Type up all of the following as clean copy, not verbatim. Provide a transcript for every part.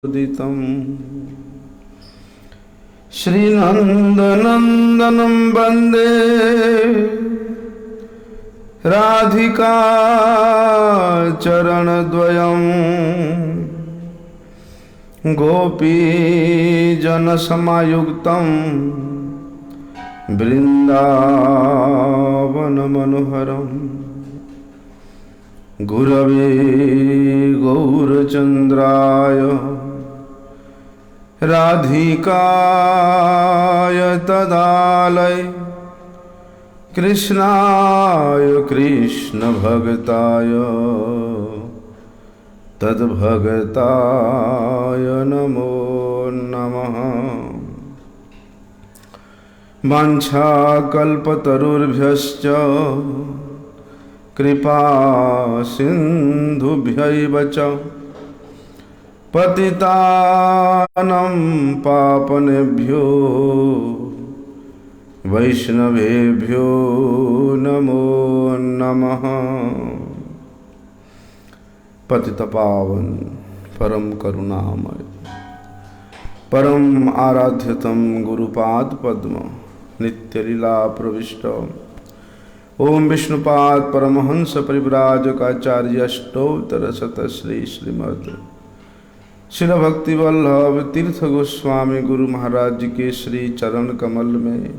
उदितं श्रीनन्दनन्दनं वन्दे राधिका चरणद्वयं गोपीजनसमायुक्तं वृन्दावनमनोहरम् गुरवे गौरचन्द्राय राधिकाय तदालय कृष्णाय कृष्णभक्ताय तद्भक्ताय नमो नमः। वाञ्छाकल्पतरुर्भ्यश्च कृपा सिन्धुभ्यैव च पतितानं पावनेभ्यो वैष्णवेभ्यो नमो नमः। पतितपावन परम करुणामय परम आराध्यतम गुरुपाद पद्म नित्यलीला प्रविष्ट ओम विष्णुपाद परमहंस परिव्राजकाचार्य अष्टोत्तर शत श्री श्रीमद शिल भक्ति वल्लभ तीर्थ गोस्वामी गुरु महाराज के श्री चरण कमल में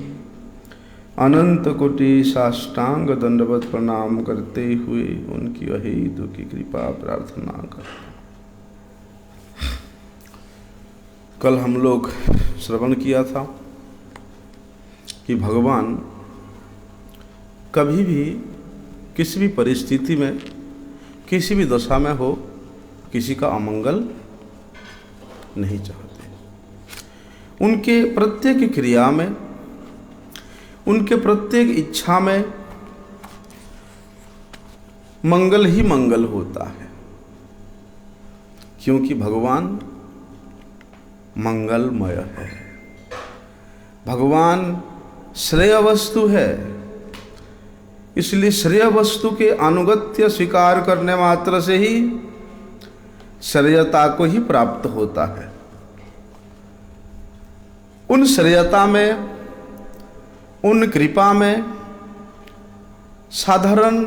अनंत कोटि साष्टांग दंडवत प्रणाम करते हुए उनकी अहेतु की कृपा प्रार्थना करते। कल हम लोग श्रवण किया था कि भगवान कभी भी किसी भी परिस्थिति में किसी भी दशा में हो किसी का अमंगल नहीं चाहते। उनके प्रत्येक क्रिया में उनके प्रत्येक इच्छा में मंगल ही मंगल होता है, क्योंकि भगवान मंगलमय है। भगवान श्रेय वस्तु है, इसलिए श्रेय वस्तु के अनुगत्य स्वीकार करने मात्र से ही श्रेयता को ही प्राप्त होता है। उन श्रेयता में उन कृपा में साधारण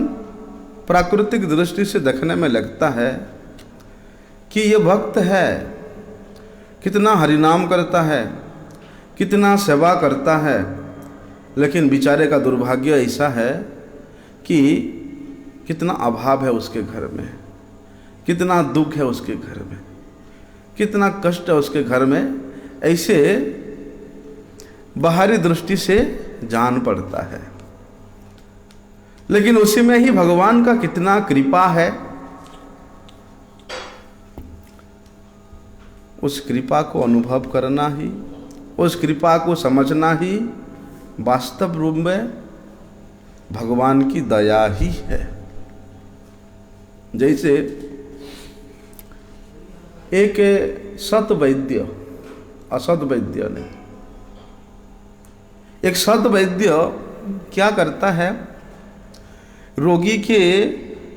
प्राकृतिक दृष्टि से देखने में लगता है कि ये भक्त है, कितना हरिनाम करता है, कितना सेवा करता है, लेकिन बेचारे का दुर्भाग्य ऐसा है कि कितना अभाव है उसके घर में, कितना दुख है उसके घर में, कितना कष्ट है उसके घर में, ऐसे बाहरी दृष्टि से जान पड़ता है। लेकिन उसी में ही भगवान का कितना कृपा है, उस कृपा को अनुभव करना ही, उस कृपा को समझना ही वास्तव रूप में भगवान की दया ही है। जैसे एक सत वैद्य असत वैद्य ने, एक सत वैद्य क्या करता है, रोगी के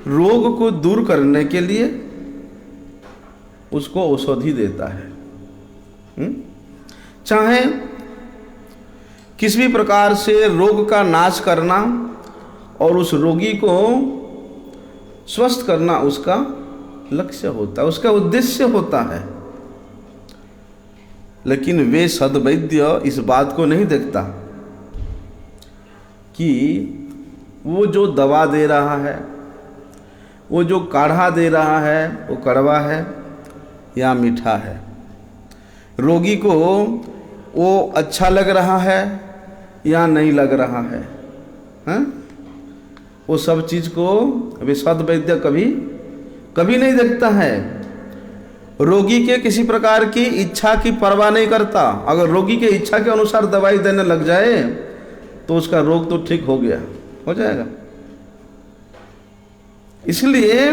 रोग को दूर करने के लिए उसको औषधि देता है। चाहे किसी भी प्रकार से रोग का नाश करना और उस रोगी को स्वस्थ करना उसका लक्ष्य होता है, उसका उद्देश्य होता है। लेकिन वे सद्वैद्य इस बात को नहीं देखता कि वो जो दवा दे रहा है, वो जो काढ़ा दे रहा है, वो कड़वा है या मीठा है, रोगी को वो अच्छा लग रहा है या नहीं लग रहा है, हैं? वो सब चीज़ को अभी सद्वैद्य कभी नहीं देखता है। रोगी के किसी प्रकार की इच्छा की परवाह नहीं करता। अगर रोगी के इच्छा के अनुसार दवाई देने लग जाए तो उसका रोग तो ठीक हो जाएगा। इसलिए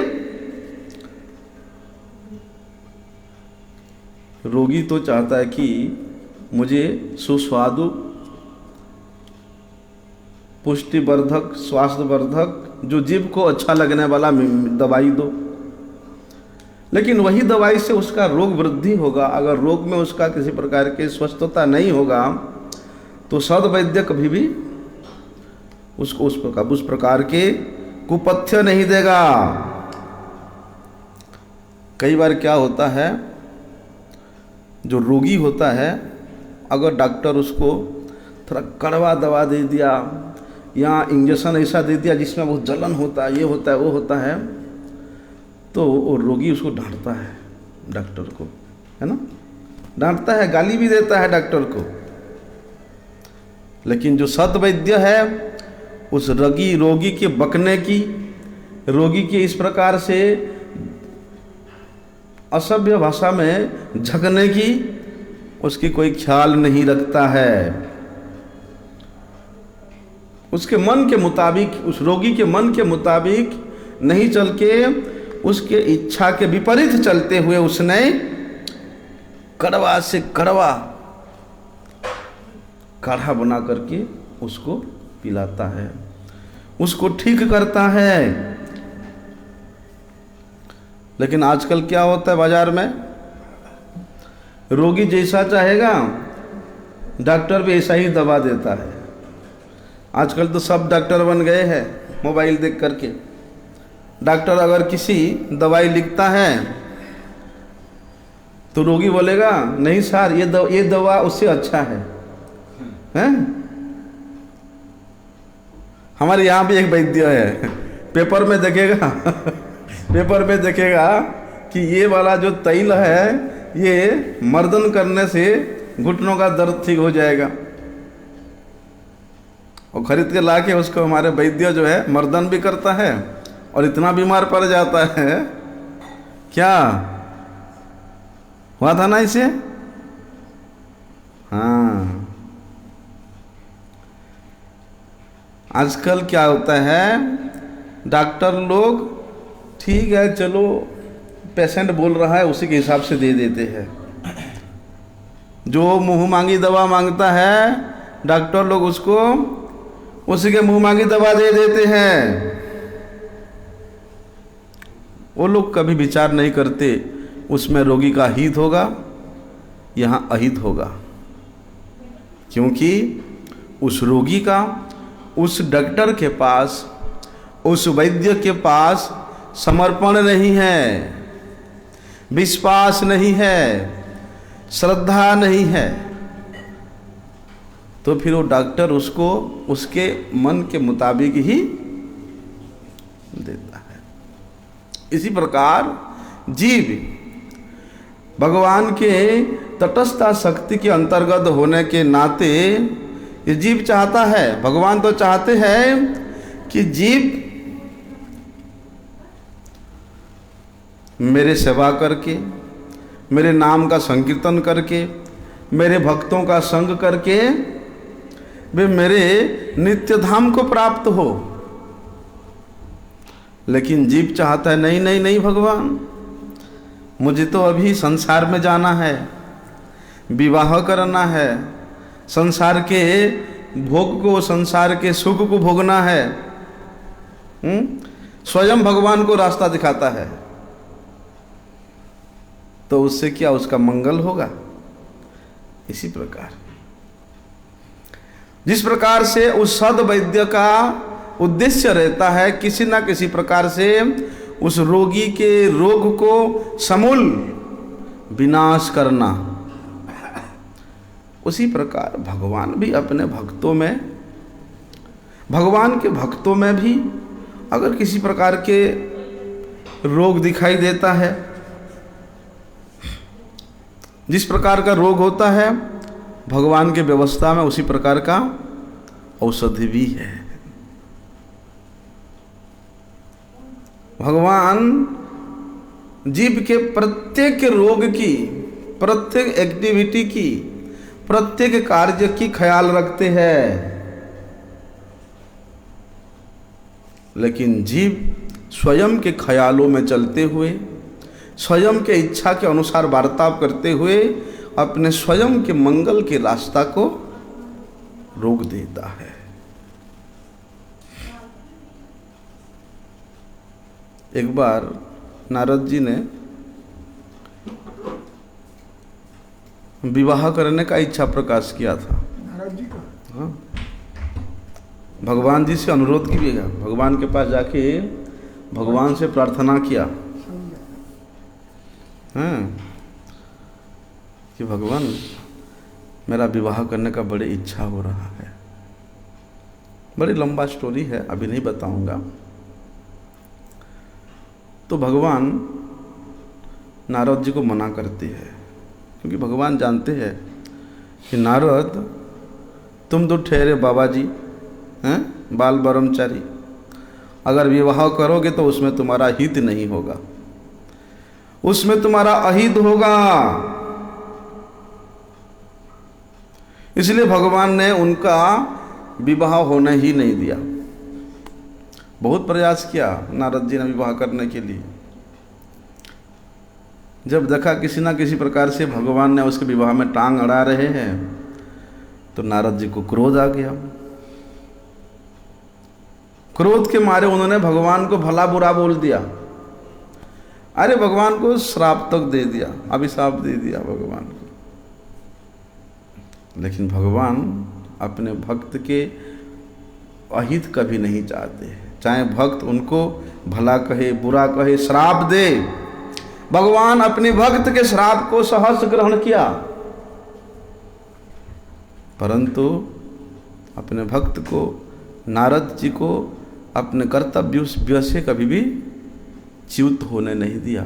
रोगी तो चाहता है कि मुझे सुस्वादु, पुष्टिवर्धक, स्वास्थ्यवर्धक, जो जीव को अच्छा लगने वाला दवाई दो। लेकिन वही दवाई से उसका रोग वृद्धि होगा। अगर रोग में उसका किसी प्रकार की स्वस्थता नहीं होगा तो सद्वैद्य कभी भी उसको उस प्रकार के कुपथ्य नहीं देगा। कई बार क्या होता है, जो रोगी होता है, अगर डॉक्टर उसको थोड़ा कड़वा दवा दे दिया या इंजेक्शन ऐसा दे दिया जिसमें बहुत जलन होता है, ये होता है, वो होता है, तो वो रोगी उसको डांटता है डॉक्टर को, है ना, डांटता है, गाली भी देता है डॉक्टर को। लेकिन जो सद्वैद्य है उस रोगी के बकने की, रोगी के इस प्रकार से असभ्य भाषा में झगने की उसकी कोई ख्याल नहीं रखता है। उसके मन के मुताबिक, उस रोगी के मन के मुताबिक नहीं चल के उसके इच्छा के विपरीत चलते हुए उसने कड़वा से कड़वा काढ़ा बना करके उसको पिलाता है, उसको ठीक करता है। लेकिन आजकल क्या होता है बाजार में, रोगी जैसा चाहेगा डॉक्टर भी ऐसा ही दवा देता है। आजकल तो सब डॉक्टर बन गए हैं मोबाइल देख करके। डॉक्टर अगर किसी दवाई लिखता है तो रोगी बोलेगा नहीं सर ये दवा उससे अच्छा है, हैं? हमारे यहाँ भी एक वैद्य है, पेपर में देखेगा पेपर में देखेगा कि ये वाला जो तैल है ये मर्दन करने से घुटनों का दर्द ठीक हो जाएगा, और खरीद के ला के उसको हमारे वैद्य जो है मर्दन भी करता है और इतना बीमार पड़ जाता है। क्या हुआ था ना इसे? हाँ, आजकल क्या होता है, डॉक्टर लोग ठीक है चलो पेशेंट बोल रहा है उसी के हिसाब से दे देते हैं। जो मुंह मांगी दवा मांगता है डॉक्टर लोग उसको उसी के मुंह मांगी दवा दे देते हैं। वो लोग कभी विचार नहीं करते उसमें रोगी का हित होगा, यहाँ अहित होगा, क्योंकि उस रोगी का उस डॉक्टर के पास, उस वैद्य के पास समर्पण नहीं है, विश्वास नहीं है, श्रद्धा नहीं है, तो फिर वो डॉक्टर उसको उसके मन के मुताबिक ही देता है। इसी प्रकार जीव भगवान के तटस्थ शक्ति के अंतर्गत होने के नाते ये जीव चाहता है, भगवान तो चाहते हैं कि जीव मेरे सेवा करके, मेरे नाम का संकीर्तन करके, मेरे भक्तों का संग करके वे मेरे नित्य धाम को प्राप्त हो। लेकिन जीव चाहता है नहीं नहीं नहीं भगवान, मुझे तो अभी संसार में जाना है, विवाह करना है, संसार के भोग को, संसार के सुख को भोगना है। स्वयं भगवान को रास्ता दिखाता है, तो उससे क्या उसका मंगल होगा। इसी प्रकार जिस प्रकार से उस सद्वैद्य का उद्देश्य रहता है किसी ना किसी प्रकार से उस रोगी के रोग को समूल विनाश करना, उसी प्रकार भगवान भी अपने भक्तों में, भगवान के भक्तों में भी अगर किसी प्रकार के रोग दिखाई देता है, जिस प्रकार का रोग होता है भगवान के व्यवस्था में उसी प्रकार का औषधि भी है। भगवान जीव के प्रत्येक रोग की, प्रत्येक एक्टिविटी की, प्रत्येक कार्य की ख्याल रखते हैं। लेकिन जीव स्वयं के ख्यालों में चलते हुए, स्वयं के इच्छा के अनुसार वार्ताव करते हुए अपने स्वयं के मंगल के रास्ता को रोक देता है। एक बार नारद जी ने विवाह करने का इच्छा प्रकाश किया था। नारद जी का। हाँ, भगवान जी से अनुरोध किया, भगवान के पास जाके भगवान से प्रार्थना किया हैं कि भगवान मेरा विवाह करने का बड़ी इच्छा हो रहा है। बड़ी लंबा स्टोरी है, अभी नहीं बताऊंगा। तो भगवान नारद जी को मना करती है, क्योंकि भगवान जानते हैं कि नारद तुम तो ठहरे बाबा जी हैं, बाल ब्रह्मचारी, अगर विवाह करोगे तो उसमें तुम्हारा हित नहीं होगा, उसमें तुम्हारा अहित होगा। इसलिए भगवान ने उनका विवाह होने ही नहीं दिया। बहुत प्रयास किया नारद जी ने विवाह करने के लिए। जब देखा किसी ना किसी प्रकार से भगवान ने उसके विवाह में टांग अड़ा रहे हैं, तो नारद जी को क्रोध आ गया। क्रोध के मारे उन्होंने भगवान को भला बुरा बोल दिया। अरे भगवान को श्राप तक दे दिया, अभिशाप दे दिया भगवान को। लेकिन भगवान अपने भक्त के अहित कभी नहीं चाहते, चाहे भक्त उनको भला कहे बुरा कहे श्राप दे। भगवान अपने भक्त के श्राप को सहर्ष ग्रहण किया, परंतु अपने भक्त को, नारद जी को, अपने कर्तव्य से कभी भी च्युत होने नहीं दिया।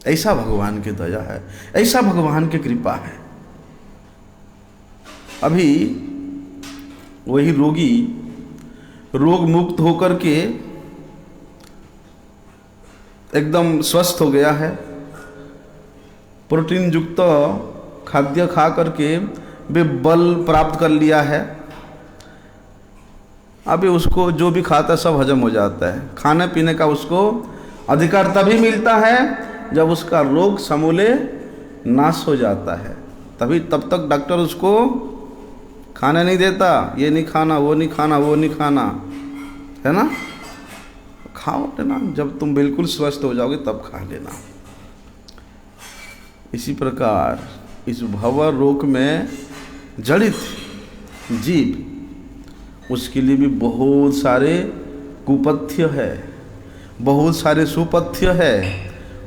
ऐसा भगवान की दया है, ऐसा भगवान की कृपा है। अभी वही रोगी रोग मुक्त होकर के एकदम स्वस्थ हो गया है, प्रोटीन युक्त खाद्य खा करके वे बल प्राप्त कर लिया है। अभी उसको जो भी खाता सब हजम हो जाता है, खाने पीने का उसको अधिकार तभी मिलता है जब उसका रोग समूले नाश हो जाता है। तब तक डॉक्टर उसको खाने नहीं देता, ये नहीं खाना, वो नहीं खाना, वो नहीं खाना, है ना। खाओ लेना, जब तुम बिल्कुल स्वस्थ हो जाओगे तब खा लेना। इसी प्रकार इस भव रोग में जड़ित जीव, उसके लिए भी बहुत सारे कुपथ्य है, बहुत सारे सुपथ्य है,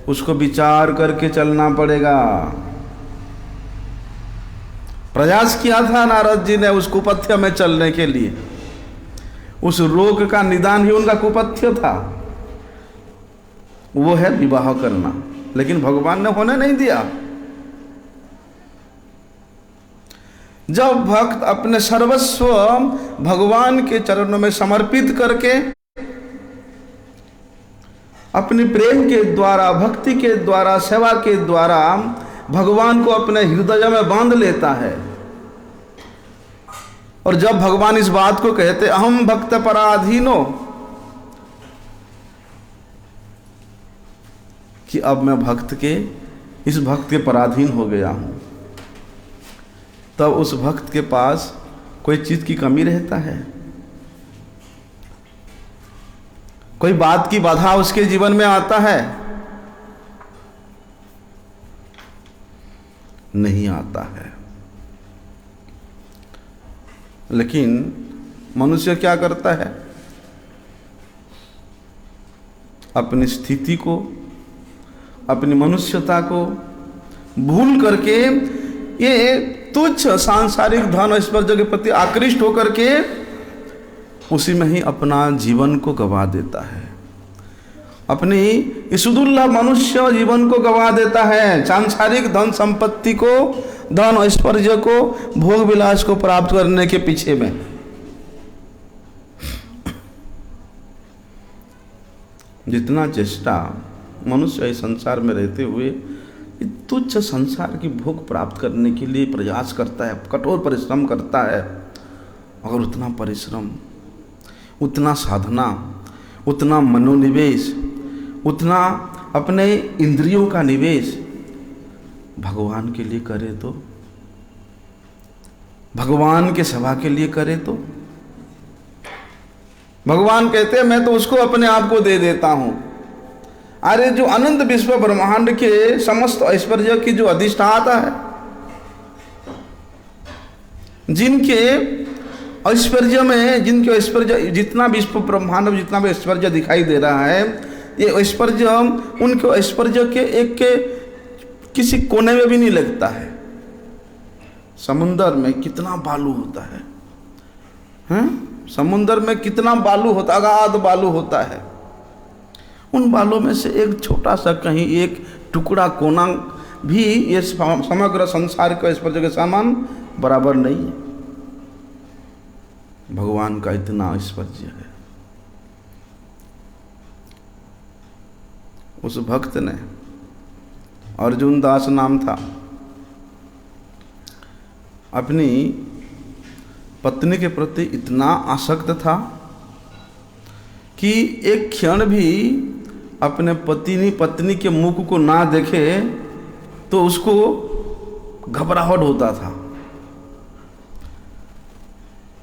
उसको विचार करके चलना पड़ेगा। प्रयास किया था नारद जी ने उस कुपथ्य में चलने के लिए, उस रोग का निदान ही उनका कुपथ्य था, वो है विवाह करना, लेकिन भगवान ने होने नहीं दिया। जब भक्त अपने सर्वस्व भगवान के चरणों में समर्पित करके अपने प्रेम के द्वारा, भक्ति के द्वारा, सेवा के द्वारा भगवान को अपने हृदय में बांध लेता है, और जब भगवान इस बात को कहते अहम भक्त पराधीनो, कि अब मैं इस भक्त के पराधीन हो गया हूं, तब उस भक्त के पास कोई चीज की कमी रहता है, कोई बात की बाधा उसके जीवन में आता है? नहीं आता है। लेकिन मनुष्य क्या करता है? अपनी स्थिति को, अपनी मनुष्यता को भूल करके ये तुच्छ सांसारिक धन ऐश्वर्य के प्रति आकृष्ट होकर के उसी में ही अपना जीवन को गंवा देता है, अपनी सुदुर्लभ मनुष्य जीवन को गंवा देता है। सांसारिक धन संपत्ति को, धन ऐश्वर्य को, भोग विलास को प्राप्त करने के पीछे में। जितना चेष्टा मनुष्य इस संसार में रहते हुए तुच्छ संसार की भोग प्राप्त करने के लिए प्रयास करता है, कठोर परिश्रम करता है, अगर उतना परिश्रम, उतना साधना, उतना मनोनिवेश, उतना अपने इंद्रियों का निवेश भगवान के लिए करे तो, भगवान के सेवा के लिए करे तो, भगवान कहते हैं मैं तो उसको अपने आप को दे देता हूं, अरे जो अनंत विश्व ब्रह्मांड के समस्त ऐश्वर्य की जो अधिष्ठाता है, जिनके ऐश्वर्य में, जिनके ऐश्वर्य, जितना विश्व ब्रह्मांड में जितना भी ऐश्वर्य दिखाई दे रहा है, ये ऐश्वर्य उनके ऐश्वर्य के एक के किसी कोने में भी नहीं लगता है। समुंदर में कितना बालू होता है, हैं? समुंदर में कितना बालू होता, अगाध बालू होता है। उन बालों में से एक छोटा सा कहीं एक टुकड़ा कोना भी ये समग्र संसार के ऐश्वर्य के समान बराबर नहीं है। भगवान का इतना ऐश्वर्य है। उस भक्त ने, अर्जुन दास नाम था, अपनी पत्नी के प्रति इतना आसक्त था कि एक क्षण भी अपने पत्नी के मुख को ना देखे तो उसको घबराहट होता था।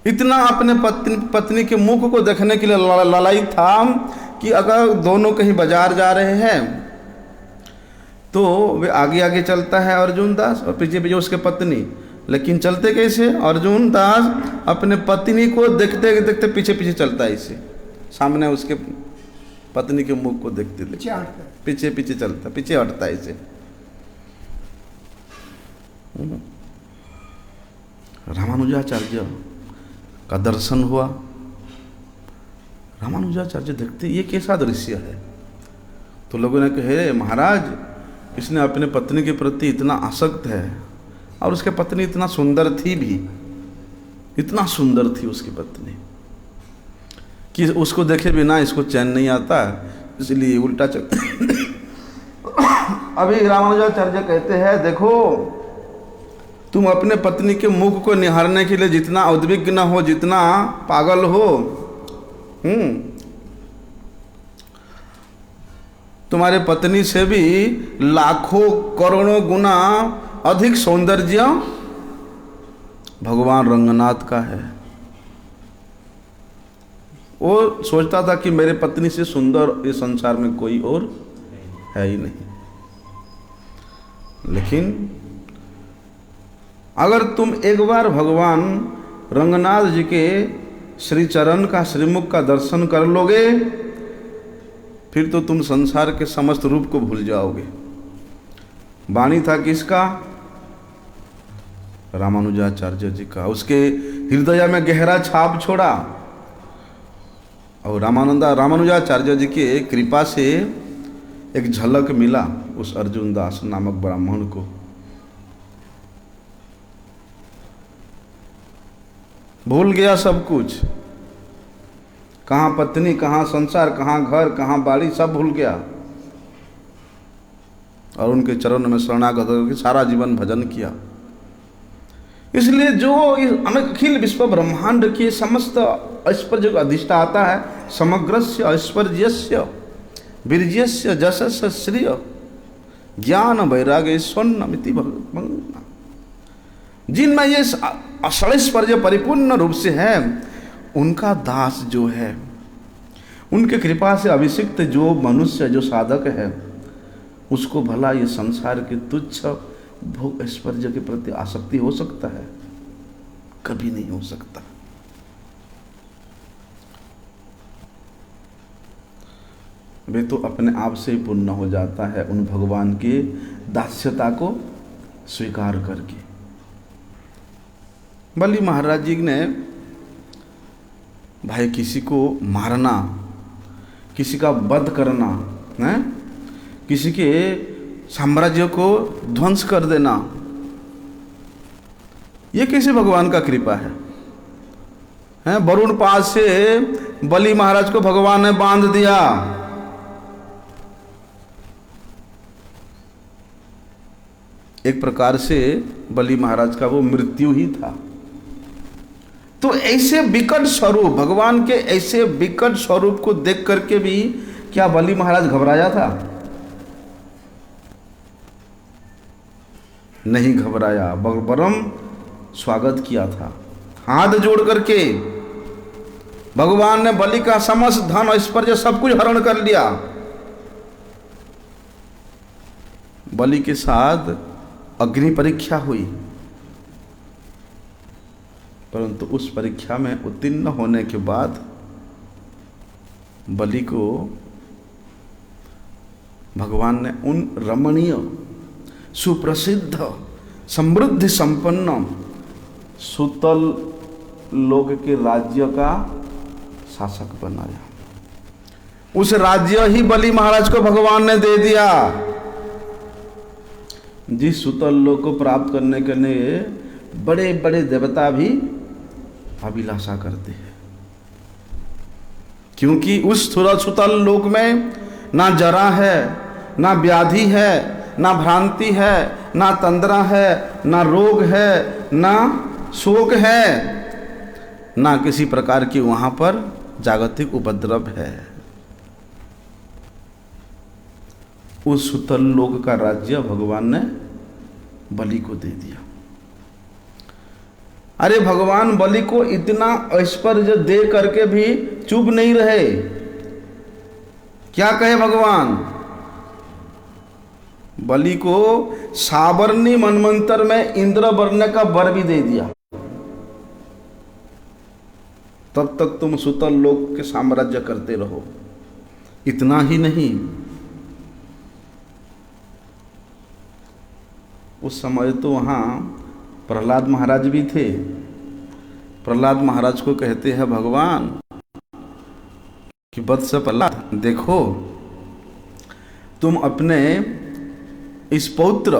इतना अपने पत्नी के मुख को देखने के लिए लालायित था कि अगर दोनों कहीं बाजार जा रहे हैं तो वे आगे आगे चलता है अर्जुन दास और पीछे पीछे उसके पत्नी। लेकिन चलते कैसे? अर्जुन दास अपने पत्नी को देखते देखते पीछे पीछे चलता है, इसे सामने उसके पत्नी के मुख को देखते देखते पीछे पीछे चलता, पीछे हटता है इसे। रामानुजाचार्य का दर्शन हुआ। रामानुजाचार्य देखते ये कैसा दृश्य है, तो लोगों ने कहे महाराज, इसने अपने पत्नी के प्रति इतना आसक्त है, और उसके पत्नी इतना सुंदर थी भी, इतना सुंदर थी उसकी पत्नी कि उसको देखे बिना इसको चैन नहीं आता, इसलिए उल्टा चल। अभी रामानुजाचार्य कहते हैं, देखो तुम अपने पत्नी के मुख को निहारने के लिए जितना उद्विग्न हो, जितना पागल हो, तुम्हारे पत्नी से भी लाखों करोड़ों गुना अधिक सौंदर्य भगवान रंगनाथ का है। वो सोचता था कि मेरे पत्नी से सुंदर इस संसार में कोई और है ही नहीं। लेकिन अगर तुम एक बार भगवान रंगनाथ जी के श्री चरण का, श्रीमुख का दर्शन कर लोगे, फिर तो तुम संसार के समस्त रूप को भूल जाओगे। वाणी था किसका? रामानुजाचार्य जी का। उसके हृदय में गहरा छाप छोड़ा, और रामानुजाचार्य जी की कृपा से एक झलक मिला उस अर्जुन दास नामक ब्राह्मण को। भूल गया सब कुछ, कहाँ पत्नी, कहाँ संसार, कहाँ घर, कहाँ बाड़ी, सब भूल गया, और उनके चरण में शरणागत होकर सारा जीवन भजन किया। इसलिए जो अखिल विश्व ब्रह्मांड के समस्त ऐश्वर्य को अधिष्ठाता है, समग्रस्य ऐश्वर्यस्य वीर्यस्य जशस्य श्रिय ज्ञान वैराग्य स्वर्णमिति भगवान, जिनमें ये षड़ैश्वर्य परिपूर्ण रूप से है, उनका दास जो है, उनके कृपा से अभिषिक्त जो मनुष्य, जो साधक है, उसको भला ये संसार के तुच्छ भोग ऐश्वर्य के प्रति आसक्ति हो सकता है? कभी नहीं हो सकता। वे तो अपने आप से ही पूर्ण हो जाता है उन भगवान की दास्यता को स्वीकार करके। बलि महाराज जी ने भाई किसी को मारना, किसी का वध करना है, किसी के साम्राज्य को ध्वंस कर देना, ये कैसे भगवान का कृपा है? वरुण पास से बलि महाराज को भगवान ने बांध दिया। एक प्रकार से बलि महाराज का वो मृत्यु ही था। तो ऐसे विकट स्वरूप, भगवान के ऐसे विकट स्वरूप को देख करके भी क्या बलि महाराज घबराया था? नहीं घबराया, बरम स्वागत किया था। हाथ जोड़ करके भगवान ने बलि का समस्त धन ऐश्वर्य सब कुछ हरण कर लिया। बलि के साथ अग्नि परीक्षा हुई, परंतु उस परीक्षा में उत्तीर्ण होने के बाद बलि को भगवान ने उन रमणीय, सुप्रसिद्ध, समृद्धि संपन्न सुतल लोक के राज्य का शासक बनाया। उस राज्य ही बलि महाराज को भगवान ने दे दिया, जिस सुतल लोक को प्राप्त करने के लिए बड़े बड़े देवता भी अभिलाषा करते हैं, क्योंकि उस सुतल लोक में ना जरा है, ना व्याधि है, ना भ्रांति है, ना तंद्रा है, ना रोग है, ना शोक है, ना किसी प्रकार की वहां पर जागतिक उपद्रव है। उस सुतल लोक का राज्य भगवान ने बलि को दे दिया। अरे भगवान बलि को इतना ऐश्वर्य दे करके भी चुप नहीं रहे। क्या कहे भगवान? बलि को साबरनी मनमंत्र में इंद्र बनने का वर भी दे दिया। तब तक तुम सुतल लोक के साम्राज्य करते रहो। इतना ही नहीं, उस समय तो वहाँ प्रहलाद महाराज भी थे। प्रहलाद महाराज को कहते हैं भगवान कि वत्स प्रहलाद, देखो तुम अपने इस पौत्र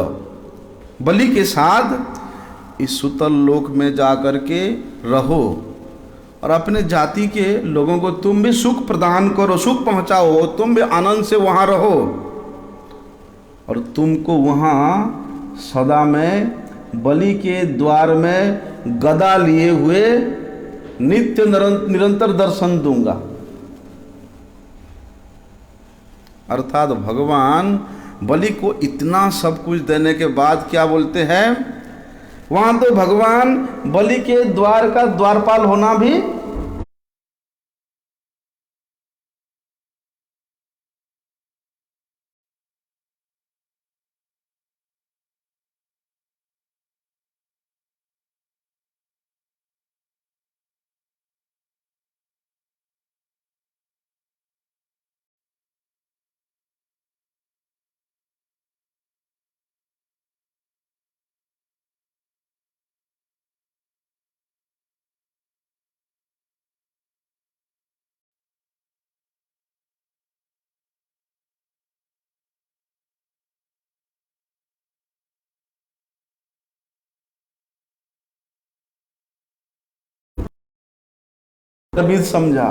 बलि के साथ इस सुतल लोक में जाकर के रहो और अपने जाति के लोगों को तुम भी सुख प्रदान करो, सुख पहुंचाओ, तुम भी आनंद से वहाँ रहो और तुमको वहाँ सदा में बलि के द्वार में गदा लिए हुए नित्य निरंतर दर्शन दूंगा। अर्थात भगवान बलि को इतना सब कुछ देने के बाद क्या बोलते हैं, वहां तो भगवान बलि के द्वार का द्वारपाल होना भी तभी समझा।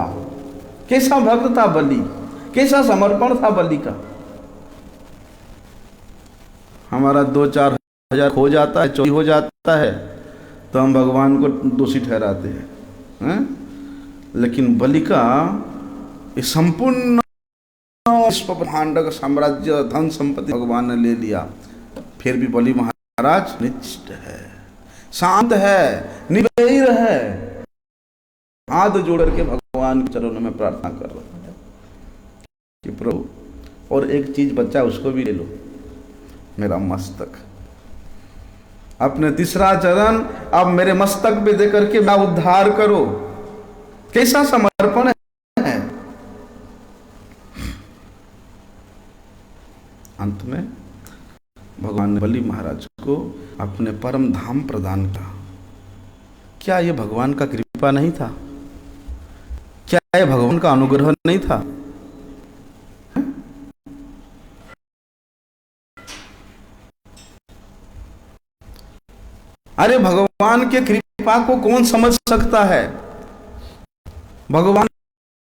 कैसा भक्त था बलि, कैसा समर्पण था बलि का। हमारा 2-4 हजार हो जाता है, चोरी हो जाता है तो हम भगवान को दोषी ठहराते हैं, लेकिन बलि का इस संपूर्ण ब्रह्मांड का साम्राज्य, धन संपत्ति भगवान ने ले लिया। फिर भी बलि महाराज निष्ठ है, शांत है, निबेर है, हाथ जोड़ करके भगवान के चरणों में प्रार्थना कर रहा है कि प्रभु और एक चीज बच्चा उसको भी ले लो, मेरा मस्तक। अपने तीसरा चरण अब मेरे मस्तक पे दे करके मैं उद्धार करो। कैसा समर्पण है। अंत में भगवान ने बलि महाराज को अपने परम धाम प्रदान किया। क्या यह भगवान का कृपा नहीं था? क्या यह भगवान का अनुग्रह नहीं था? अरे भगवान के कृपा को कौन समझ सकता है। भगवान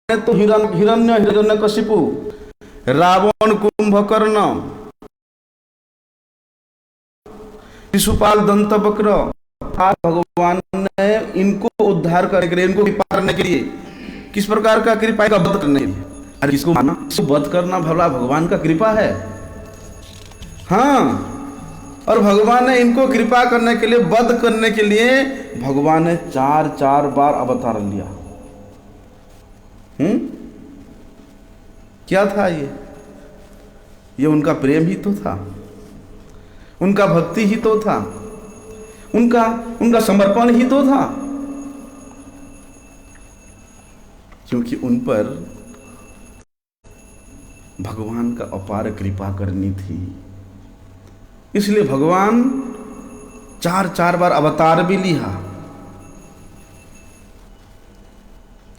ने तो हिरण्यकशिपु, रावण, कुंभकर्ण, शिशुपाल, दंतवक्र, भगवान ने इनको उद्धार करने के लिए, इनको कृपा करने के लिए, किस प्रकार का कृपा का वध करने के लिए। अरे किसको माना, वध करना भला भगवान का कृपा है। हाँ, और भगवान ने इनको कृपा करने के लिए, वध करने के लिए भगवान ने 4 बार अवतार लिया। क्या था ये उनका प्रेम ही तो था। उनका भक्ति ही तो था, उनका समर्पण ही तो था, क्योंकि उन पर भगवान का अपार कृपा करनी थी। इसलिए भगवान 4 बार अवतार भी लिया।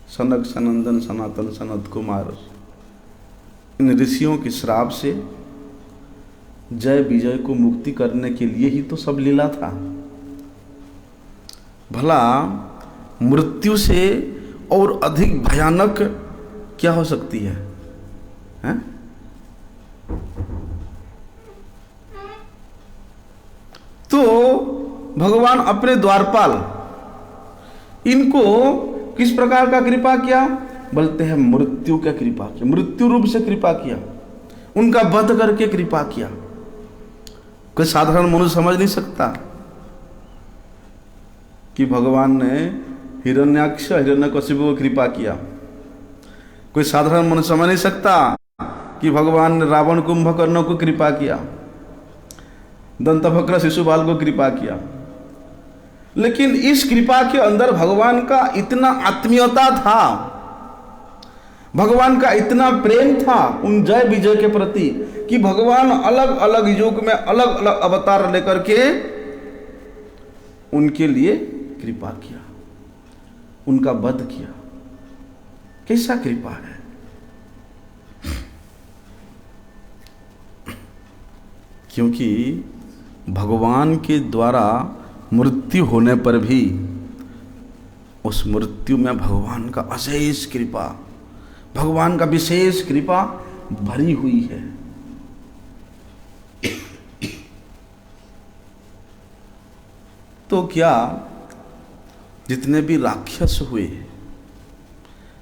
सनक, सनंदन, सनातन, सनत कुमार, इन ऋषियों के श्राप से जय विजय को मुक्ति करने के लिए ही तो सब लीला था। भला मृत्यु से और अधिक भयानक क्या हो सकती है, हैं? तो भगवान अपने द्वारपाल इनको किस प्रकार का कृपा किया? बोलते हैं मृत्यु का कृपा किया, मृत्यु रूप से कृपा किया, उनका वध करके कृपा किया। कोई साधारण मनुष्य समझ नहीं सकता कि भगवान ने हिरण्याक्ष हिरण्यकशिपु को कृपा किया। कोई साधारण मनुष्य समझ नहीं सकता कि भगवान ने रावण कुंभकर्ण को कृपा किया, दंतवक्र शिशुपाल को कृपा किया। लेकिन इस कृपा के अंदर भगवान का इतना आत्मीयता था, भगवान का इतना प्रेम था उन जय विजय के प्रति कि भगवान अलग अलग युग में अलग अलग अवतार लेकर के उनके लिए कृपा किया, उनका वध किया। कैसा कृपा है! क्योंकि भगवान के द्वारा मृत्यु होने पर भी उस मृत्यु में भगवान का अशेष कृपा, भगवान का विशेष कृपा भरी हुई है। तो क्या जितने भी राक्षस हुए,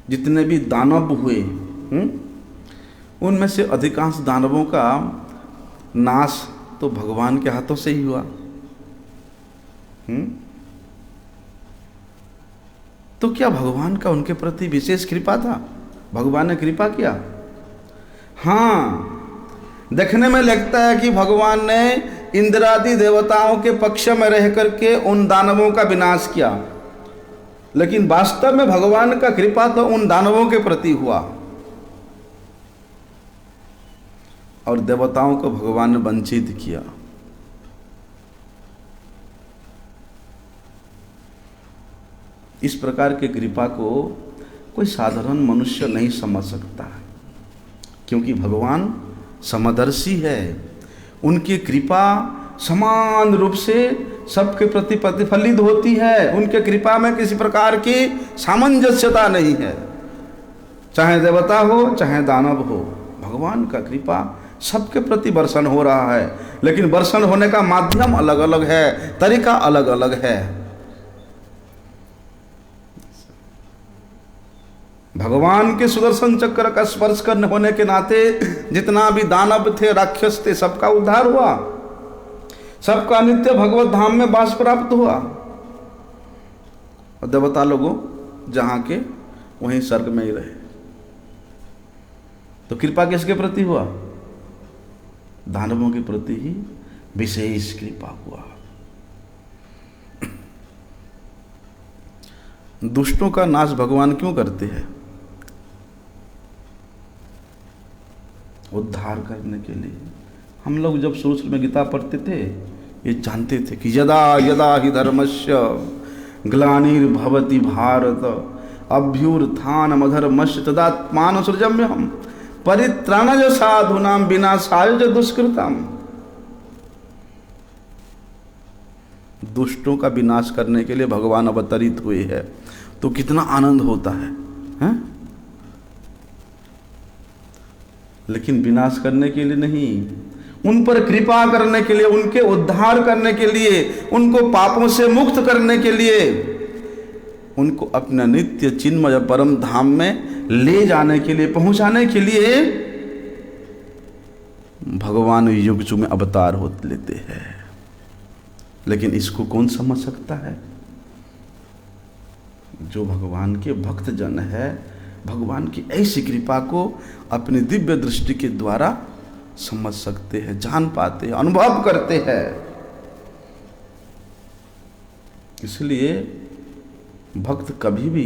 जितने भी दानव हुए, उनमें से अधिकांश दानवों का नाश तो भगवान के हाथों से ही हुआ। तो क्या भगवान का उनके प्रति विशेष कृपा था? भगवान ने कृपा किया। हाँ, देखने में लगता है कि भगवान ने इंद्रादि देवताओं के पक्ष में रह करके उन दानवों का विनाश किया, लेकिन वास्तव में भगवान का कृपा तो उन दानवों के प्रति हुआ और देवताओं को भगवान ने वंचित किया। इस प्रकार के कृपा को कोई साधारण मनुष्य नहीं समझ सकता, क्योंकि भगवान समदर्शी है। उनकी कृपा समान रूप से सबके प्रति प्रतिफलित होती है। उनके कृपा में किसी प्रकार की सामंजस्यता नहीं है, चाहे देवता हो चाहे दानव हो। भगवान का कृपा सबके प्रति वर्षण हो रहा है, लेकिन वर्षण होने का माध्यम अलग अलग है, तरीका अलग अलग है। भगवान के सुदर्शन चक्र का स्पर्श करने होने के नाते जितना भी दानव थे, राक्षस थे, सबका उद्धार हुआ, सबका नित्य भगवत धाम में वास प्राप्त हुआ। और देवता लोगों जहां के वहीं स्वर्ग में ही रहे। तो कृपा किसके प्रति हुआ? दानवों के प्रति ही विशेष कृपा हुआ। दुष्टों का नाश भगवान क्यों करते हैं? उद्धार करने के लिए। हम लोग जब शुरू में गीता पढ़ते थे, ये जानते थे कि यदा यदा हि धर्मस्य ग्लानिर्भवति भारत अभ्युत्थानमधर्मस्य तदात्मान सृजम्यहम् परित्राणाय साधूनां विनाशाय च दुष्कृताम्। दुष्टों का विनाश करने के लिए भगवान अवतरित हुए हैं, तो कितना आनंद होता है? लेकिन विनाश करने के लिए नहीं, उन पर कृपा करने के लिए, उनके उद्धार करने के लिए, उनको पापों से मुक्त करने के लिए, उनको अपना नित्य चिन्मय परम धाम में ले जाने के लिए, पहुंचाने के लिए भगवान युग युग में अवतार हो लेते हैं। लेकिन इसको कौन समझ सकता है? जो भगवान के भक्त जन है, भगवान की ऐसी कृपा को अपनी दिव्य दृष्टि के द्वारा समझ सकते हैं, जान पाते हैं, अनुभव करते हैं। इसलिए भक्त कभी भी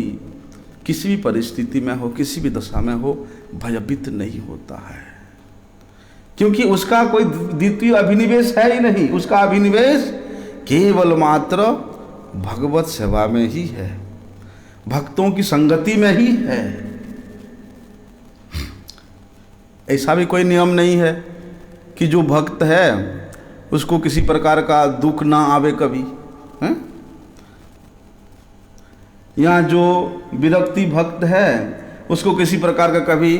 किसी भी परिस्थिति में हो, किसी भी दशा में हो, भयभीत नहीं होता है, क्योंकि उसका कोई द्वितीय अभिनिवेश है ही नहीं। उसका अभिनिवेश केवल मात्र भगवत सेवा में ही है, भक्तों की संगति में ही है। ऐसा भी कोई नियम नहीं है कि जो भक्त है उसको किसी प्रकार का दुख ना आवे कभी, है? यहाँ जो विरक्ति भक्त है उसको किसी प्रकार का कभी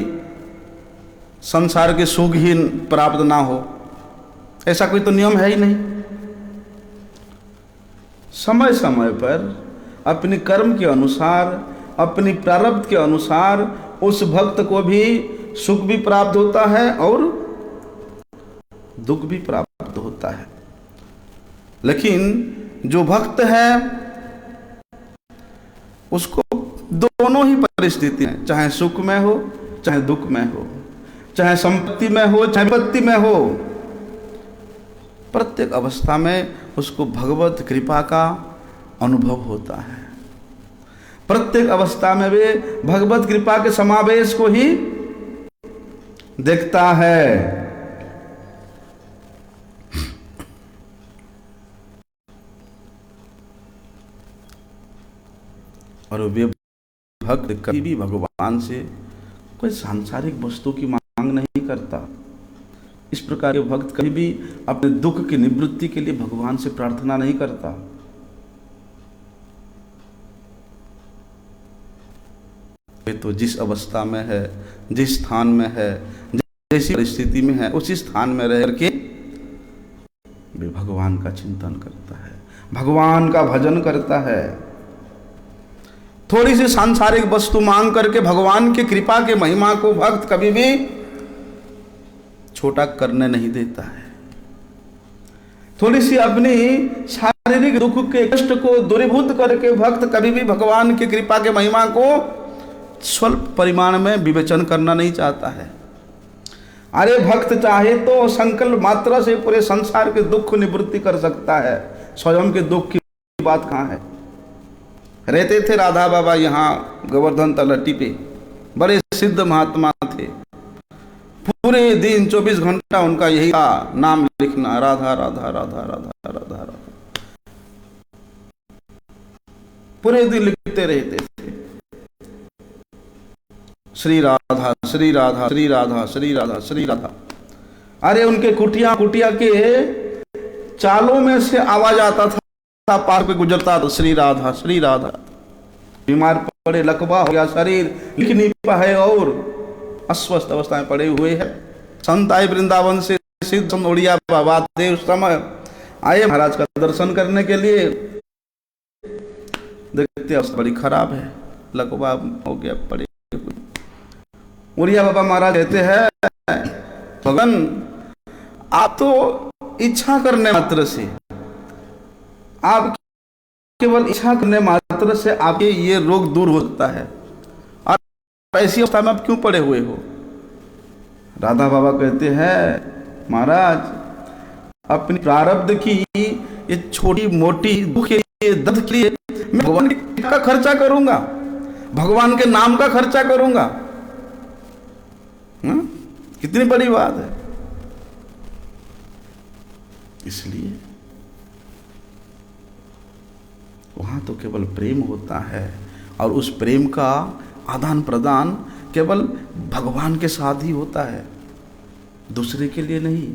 संसार के सुख ही प्राप्त ना हो, ऐसा कोई तो नियम है ही नहीं। समय समय पर अपने कर्म के अनुसार, अपनी प्रारब्ध के अनुसार उस भक्त को भी सुख भी प्राप्त होता है और दुख भी प्राप्त होता है। लेकिन जो भक्त है उसको दोनों ही परिस्थिति में, चाहे सुख में हो चाहे दुख में हो, चाहे संपत्ति में हो चाहे विपत्ति में हो, प्रत्येक अवस्था में उसको भगवत कृपा का अनुभव होता है। प्रत्येक अवस्था में वे भगवत कृपा के समावेश को ही देखता है। और वे भक्त कभी भी भगवान से कोई सांसारिक वस्तु की मांग नहीं करता। इस प्रकार के भक्त कभी भी अपने दुख की निवृत्ति के लिए भगवान से प्रार्थना नहीं करता। वे तो जिस अवस्था में है, जिस स्थान में है, जैसी परिस्थिति में है, उसी स्थान में रह करके वे भगवान का चिंतन करता है, भगवान का भजन करता है। थोड़ी सी सांसारिक वस्तु मांग करके भगवान की कृपा के महिमा को भक्त कभी भी छोटा करने नहीं देता है। थोड़ी सी अपनी शारीरिक दुख के कष्ट को दूरीभूत करके भक्त कभी भी भगवान की कृपा के महिमा को स्वल्प परिमाण में विवेचन करना नहीं चाहता है। अरे भक्त चाहे तो संकल्प मात्रा से पूरे संसार के दुख को निवृत्ति कर सकता है, स्वयं के दुख की बात कहाँ है। रहते थे राधा बाबा यहाँ गोवर्धन तलहटी पे, बड़े सिद्ध महात्मा थे। पूरे दिन 24 घंटा उनका यही था, नाम लिखना, राधा राधा राधा राधा राधा राधा, पूरे दिन लिखते रहते थे, श्री राधा श्री राधा श्री राधा श्री राधा श्री राधा। अरे उनके कुटिया कुटिया के चालों में से आवाज आता था, पार पे गुजरता तो श्री राधा श्री राधा। बीमार पड़े, लकवा हो गया शरीर, लिख नहीं पाए और अस्वस्थ अवस्था में पड़े हुए हैं। संत आए वृंदावन से, सिद्ध उड़िया बाबा थे उस समय, आए महाराज का दर्शन करने के लिए। देखते अवस्था बड़ी खराब है, लकवा हो गया, पड़े। उड़िया बाबा महाराज कहते हैं, भगवान आप तो इच्छा करने मात्र से, आप केवल इच्छा करने मात्र से आपके ये रोग दूर हो सकता है, और ऐसी अवस्था में आप क्यों पड़े हुए हो। राधा बाबा कहते हैं, महाराज अपनी प्रारब्ध की ये छोटी मोटी दुख के लिए, दर्द के लिए मैं भगवान का खर्चा करूंगा, भगवान के नाम का खर्चा करूंगा। कितनी बड़ी बात है। इसलिए वहां तो केवल प्रेम होता है, और उस प्रेम का आदान प्रदान केवल भगवान के साथ ही होता है, दूसरे के लिए नहीं।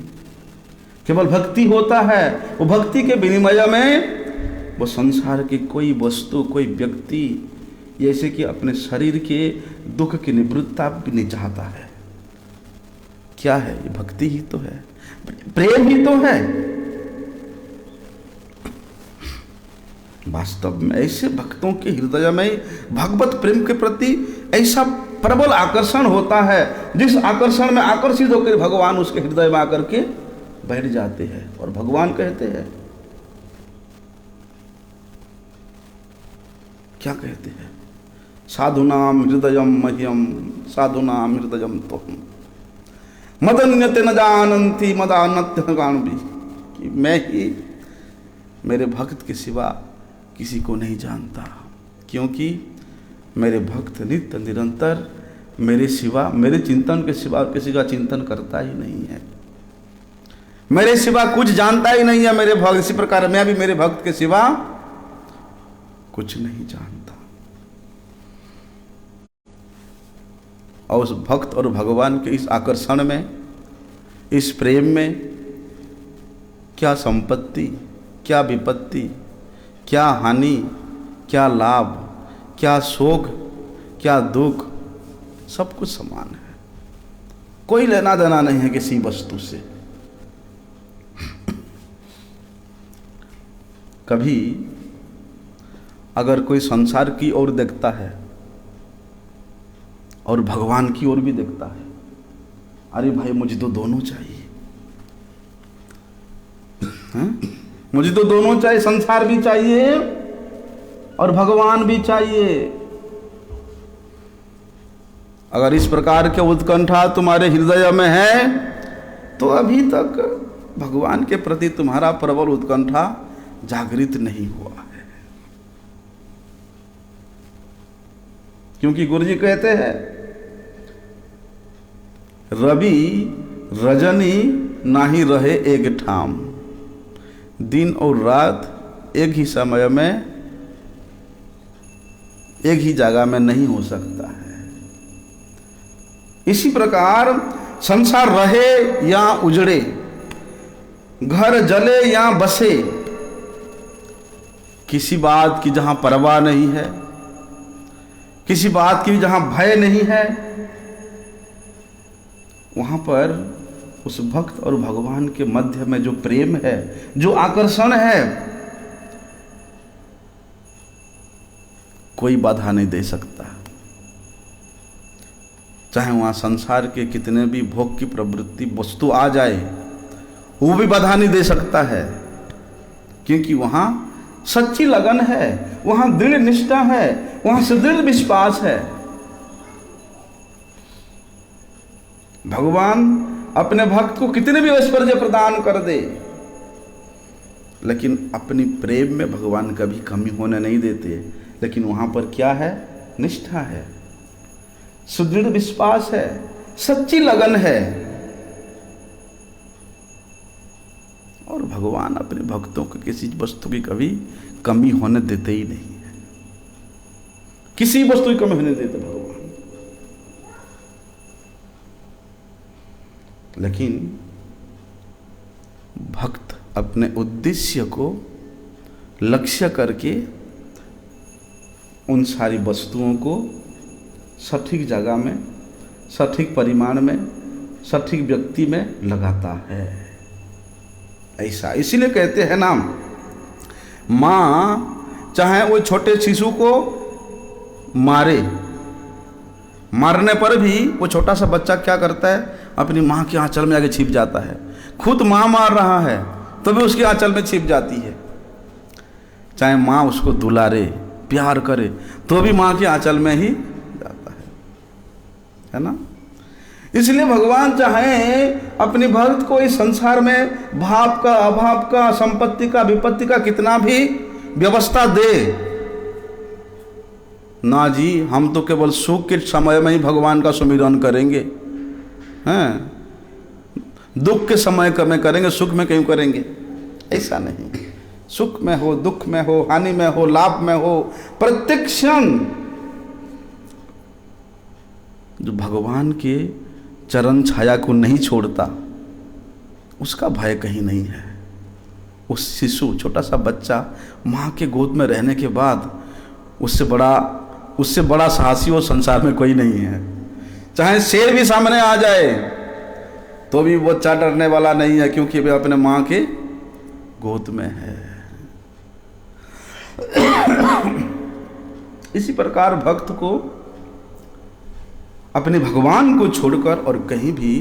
केवल भक्ति होता है, वो भक्ति के विनिमय में वो संसार की कोई वस्तु, कोई व्यक्ति, जैसे कि अपने शरीर के दुख की निवृत्ता भी नहीं चाहता है। क्या है ये? भक्ति ही तो है, प्रेम ही तो है। वास्तव में ऐसे भक्तों के हृदय में भगवत प्रेम के प्रति ऐसा प्रबल आकर्षण होता है, जिस आकर्षण में आकर्षित होकर भगवान उसके हृदय में आकर के बैठ जाते हैं। और भगवान कहते हैं, क्या कहते हैं? साधुनाम हृदयम मह्यम, साधुनाम हृदयम तोहम। मदन्यते न जानन्ति मदान्यते न जानन्ति, कि मैं ही मेरे भक्त के सिवा किसी को नहीं जानता, क्योंकि मेरे भक्त नित्य निरंतर मेरे सिवा, मेरे चिंतन के सिवा किसी का चिंतन करता ही नहीं है, मेरे सिवा कुछ जानता ही नहीं है मेरे भक्त। इसी प्रकार मैं भी मेरे भक्त के सिवा कुछ नहीं जानता। और उस भक्त और भगवान के इस आकर्षण में, इस प्रेम में क्या संपत्ति, क्या विपत्ति, क्या हानि, क्या लाभ, क्या शोक, क्या दुख, सब कुछ समान है। कोई लेना देना नहीं है किसी वस्तु से। कभी अगर कोई संसार की ओर देखता है और भगवान की ओर भी देखता है, अरे भाई मुझे तो दोनों चाहिए, मुझे तो दोनों चाहिए, संसार भी चाहिए और भगवान भी चाहिए। अगर इस प्रकार के उत्कंठा तुम्हारे हृदय में है तो अभी तक भगवान के प्रति तुम्हारा प्रबल उत्कंठा जागृत नहीं हुआ है। क्योंकि गुरु जी कहते हैं, रवि रजनी नाही रहे एक ठाम, दिन और रात एक ही समय में एक ही जगह में नहीं हो सकता है। इसी प्रकार संसार रहे या उजड़े, घर जले या बसे, किसी बात की जहां परवाह नहीं है, किसी बात की जहां भय नहीं है, वहां पर उस भक्त और भगवान के मध्य में जो प्रेम है, जो आकर्षण है, कोई बाधा नहीं दे सकता। चाहे वहां संसार के कितने भी भोग की प्रवृत्ति वस्तु आ जाए, वो भी बाधा नहीं दे सकता है, क्योंकि वहां सच्ची लगन है, वहां दृढ़ निष्ठा है, वहां सुदृढ़ विश्वास है। भगवान अपने भक्त को कितने भी ऐश्वर्य प्रदान कर दे, लेकिन अपनी प्रेम में भगवान कभी कमी होने नहीं देते। लेकिन वहां पर क्या है? निष्ठा है, सुदृढ़ विश्वास है, सच्ची लगन है। और भगवान अपने भक्तों को किसी वस्तु की कभी कमी होने देते ही नहीं है, किसी वस्तु की कमी होने देते भगवान। लेकिन भक्त अपने उद्देश्य को लक्ष्य करके उन सारी वस्तुओं को सटीक जगह में, सटीक परिमाण में, सटीक व्यक्ति में लगाता है। ऐसा इसीलिए कहते हैं ना, माँ चाहे वो छोटे शिशु को मारे, मारने पर भी वो छोटा सा बच्चा क्या करता है? अपनी माँ के आंचल में आके छिप जाता है। खुद माँ मार रहा है तो भी उसके आंचल में छिप जाती है। चाहे माँ उसको दुलारे, प्यार करे, तो भी माँ के आंचल में ही जाता है ना। इसलिए भगवान चाहे अपने भक्त को इस संसार में भाव का, अभाव का, संपत्ति का, विपत्ति का कितना भी व्यवस्था दे ना जी, हम तो केवल सुख के समय में ही भगवान का सुमिरन करेंगे, हैं, दुख के समय में करेंगे, सुख में क्यों करेंगे? ऐसा नहीं। सुख में हो, दुख में हो, हानि में हो, लाभ में हो, प्रत्येक क्षण जो भगवान के चरण छाया को नहीं छोड़ता, उसका भय कहीं नहीं है। उस शिशु, छोटा सा बच्चा माँ के गोद में रहने के बाद उससे बड़ा साहसी वो संसार में कोई नहीं है। चाहे शेर भी सामने आ जाए तो भी वो बच्चा डरने वाला नहीं है, क्योंकि वे अपने माँ के गोद में है। इसी प्रकार भक्त को अपने भगवान को छोड़कर और कहीं भी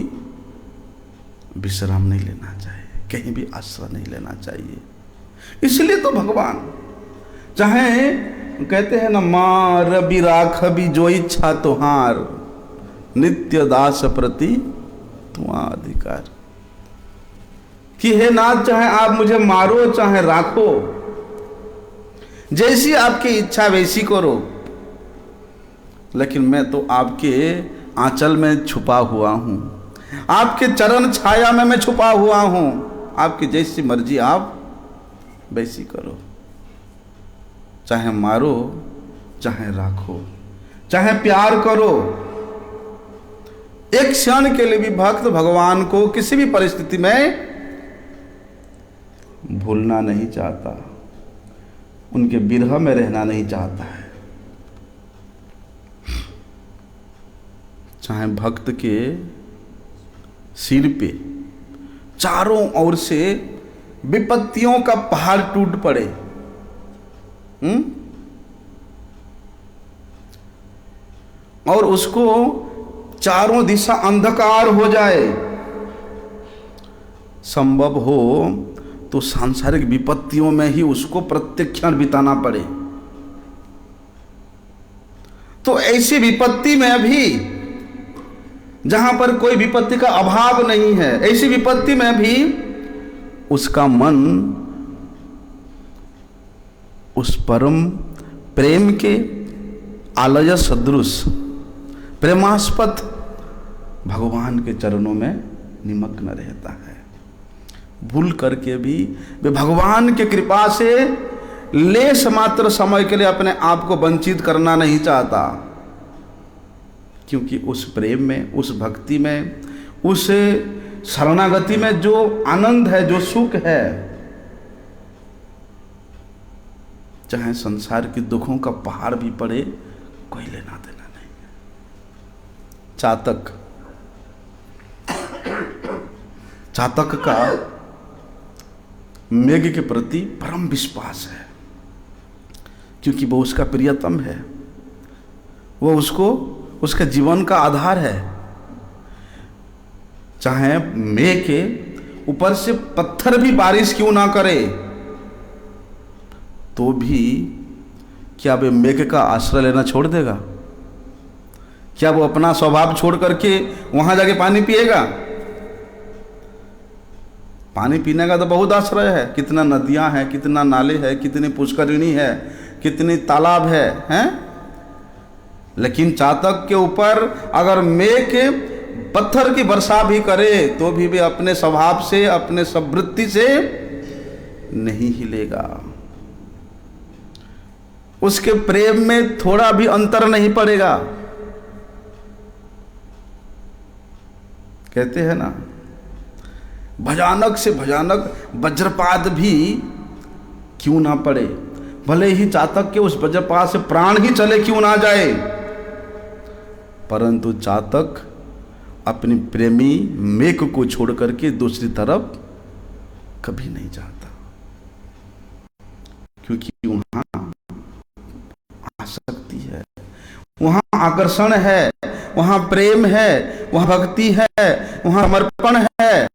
विश्राम नहीं लेना चाहिए, कहीं भी आश्रय नहीं लेना चाहिए। इसलिए तो भगवान चाहे कहते हैं ना, माँ रवि राखबी जो इच्छा तुहार, नित्य दास प्रति भक्तवा अधिकार, कि हे नाथ चाहे आप मुझे मारो चाहे राखो, जैसी आपकी इच्छा वैसी करो, लेकिन मैं तो आपके आंचल में छुपा हुआ हूं, आपके चरण छाया में मैं छुपा हुआ हूं, आपकी जैसी मर्जी आप वैसी करो, चाहे मारो चाहे राखो, चाहे प्यार करो। एक क्षण के लिए भी भक्त भगवान को किसी भी परिस्थिति में भूलना नहीं चाहता, उनके विरह में रहना नहीं चाहता है। चाहे भक्त के सिर पे चारों ओर से विपत्तियों का पहाड़ टूट पड़े, और उसको चारों दिशा अंधकार हो जाए, संभव हो तो सांसारिक विपत्तियों में ही उसको प्रत्येक क्षण बिताना पड़े, तो ऐसी विपत्ति में भी, जहां पर कोई विपत्ति का अभाव नहीं है, ऐसी विपत्ति में भी उसका मन उस परम प्रेम के आलय सदृश प्रेमास्पद भगवान के चरणों में निमग्न रहता है। भूल करके भी वे भगवान के कृपा से लेश मात्र समय के लिए अपने आप को वंचित करना नहीं चाहता, क्योंकि उस प्रेम में, उस भक्ति में, उस शरणागति में जो आनंद है, जो सुख है, चाहे संसार के दुखों का पहाड़ भी पड़े, कोई लेना देना नहीं है। चातक का मेघ के प्रति परम विश्वास है, क्योंकि वो उसका प्रियतम है, वो उसको, उसके जीवन का आधार है। चाहे मेघ के ऊपर से पत्थर भी बारिश क्यों ना करे, तो भी क्या वे मेघ का आश्रय लेना छोड़ देगा? क्या वो अपना स्वभाव छोड़ करके वहां जाके पानी पिएगा? पानी पीने का तो बहुत आश्रय है, कितना नदियां हैं, कितना नाले हैं, कितनी पुष्करिणी है, कितनी तालाब है, हैं? लेकिन चातक के ऊपर अगर मेघ पत्थर की वर्षा भी करे तो भी वे अपने स्वभाव से, अपने स्ववृत्ति से नहीं हिलेगा। उसके प्रेम में थोड़ा भी अंतर नहीं पड़ेगा। कहते हैं ना, भयानक से भयानक वज्रपात भी क्यों ना पड़े, भले ही चातक के उस वज्रपात से प्राण ही चले क्यों ना जाए, परंतु चातक अपनी प्रेमी मेघ को छोड़ करके दूसरी तरफ कभी नहीं जाता, क्योंकि वहां आसक्ति है, वहां आकर्षण है, वहां प्रेम है, वहां भक्ति है, वहां समर्पण है,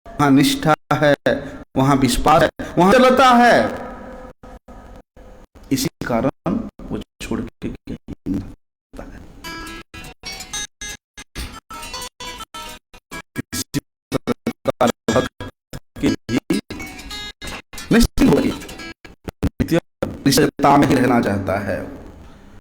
वहां निष्ठा है, वहां विश्वास है, वहां चलता है। इसी कारण वो छोड़ के कहीं नहीं जाता है। इसी प्रकार भक्त के भी निश्चित निश्चयता में ही रहना चाहता है।